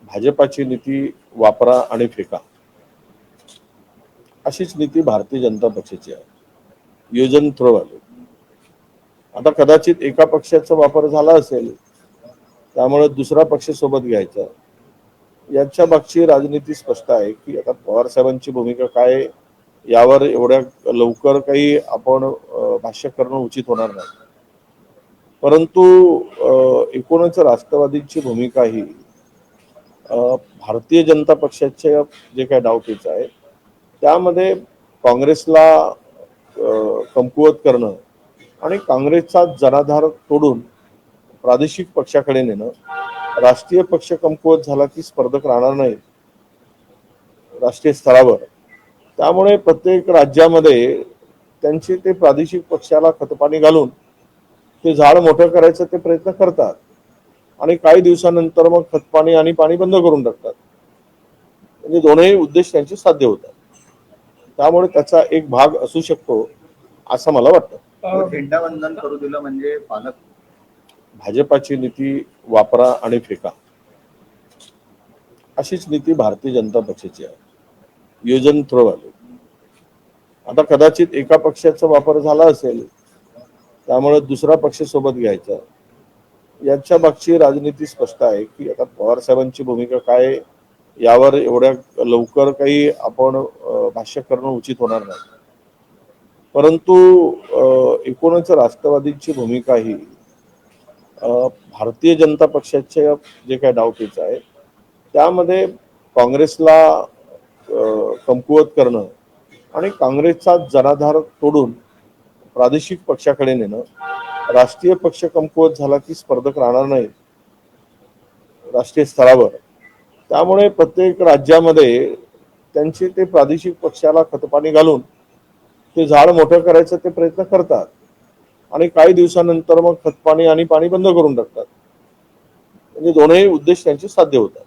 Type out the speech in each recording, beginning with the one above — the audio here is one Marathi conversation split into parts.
भाजपाची नीती वापरा आणि फेका अशीच नीती भारतीय जनता पक्षाची आहे. योजन थ्रो वाले. आता कदाचित एका पक्षाचा वापर झाला असेल, त्यामुळे दुसरा पक्ष सोबत घ्यायचा. याच्या मागची राजनीती स्पष्ट आहे की आता पवार साहेबांची भूमिका काय आहे, यावर एवढ्या लवकर काही आपण भाष्य करणं उचित होणार नाही. परंतु एकूणच राष्ट्रवादीची भूमिका ही भारतीय जनता पक्षाच्या जे काही डावपेच आहे त्यामध्ये काँग्रेसला कमकुवत करणं आणि काँग्रेसचा जनाधार तोडून प्रादेशिक पक्षाकडे नेणं. राष्ट्रीय पक्ष कमकुवत झाला की स्पर्धक राहणार नाही राष्ट्रीय स्तरावर. त्यामुळे प्रत्येक राज्यामध्ये त्यांचे ते प्रादेशिक पक्षाला खतपाणी घालून ते झाड मोठं करायचं ते प्रयत्न करतात आणि काही दिवसानंतर मग खतपाणी आणि पाणी बंद करून टाकतात. म्हणजे दोनही उद्देश त्यांचे साध्य होतात. त्यामुळे त्याचा एक भाग असू शकतो असं मला वाटतं. झेंडावंदन करू दिलं म्हणजे पालक. भाजपाची नीती वापरा आणि फेका अशीच नीती भारतीय जनता पक्षाची आहे. योजन थ्रो वाले. आता कदाचित एका पक्षाचा वापर झाला असेल, त्यामुळे दुसरा पक्ष सोबत घ्यायचा. याच्या मागची राजनीती स्पष्ट आहे की आता पवार साहेबांची भूमिका काय आहे, यावर एवढ्या लवकर काही आपण भाष्य करणं उचित होणार नाही. परंतु एकूणच राष्ट्रवादीची भूमिका ही भारतीय जनता पक्षाच्या जे काही डावपेच आहे त्यामध्ये काँग्रेसला कमकुवत करणं आणि काँग्रेसचा जनाधार तोडून प्रादेशिक पक्षाकडे नेणं. राष्ट्रीय पक्ष कमकुवत झाला की स्पर्धक राहणार नाही राष्ट्रीय स्तरावर. त्यामुळे प्रत्येक राज्यामध्ये त्यांचे ते प्रादेशिक पक्षाला खतपाणी घालून ते झाड मोठं करायचं ते प्रयत्न करतात आणि काही दिवसानंतर मग खतपाणी आणि पाणी बंद करून टाकतात. म्हणजे दोनही उद्देश त्यांचे साध्य होतात.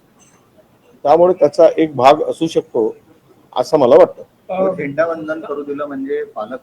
त्यामुळे त्याचा एक भाग असू शकतो असं मला वाटतं. झेंडावंदन करू दिलं म्हणजे पालक.